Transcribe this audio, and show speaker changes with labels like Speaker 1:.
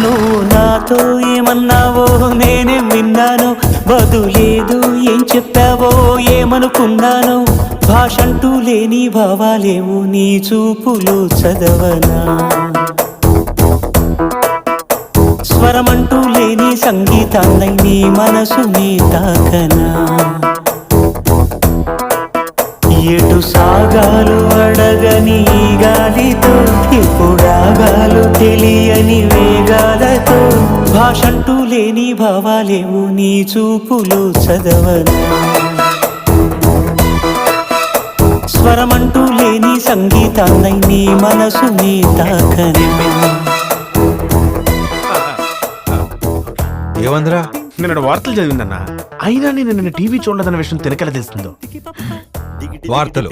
Speaker 1: నువ్వు నాతో ఏమన్నావో నేనే విన్నాను, బదులేదు ఏం చెప్పావో ఏమనుకున్నాను. భాషంటూ లేని భావాలేవు నీ చూపులో చదవనా, స్వరమంటూ లేని సంగీతాన్నై నీ మనసుని తాకనా. ఎటు సాగాలు అడగని గాలితో, ఎప్పుడాగాలు తెలియని వేగాలతో. భాషంటూ లేని భావాలేవు నీ చూపులో చదవనా, స్వరమంటూ లేని సంగీతాన్నై నీ మనసుని తాకనా.
Speaker 2: ఏమందిరా?
Speaker 3: నిన్న వార్తలు చదివిందన్నా, అయినా నేను నిన్న టీవీ చూడలేదన్న విషయం తినకల తెలుస్తుందో.
Speaker 2: వార్తలు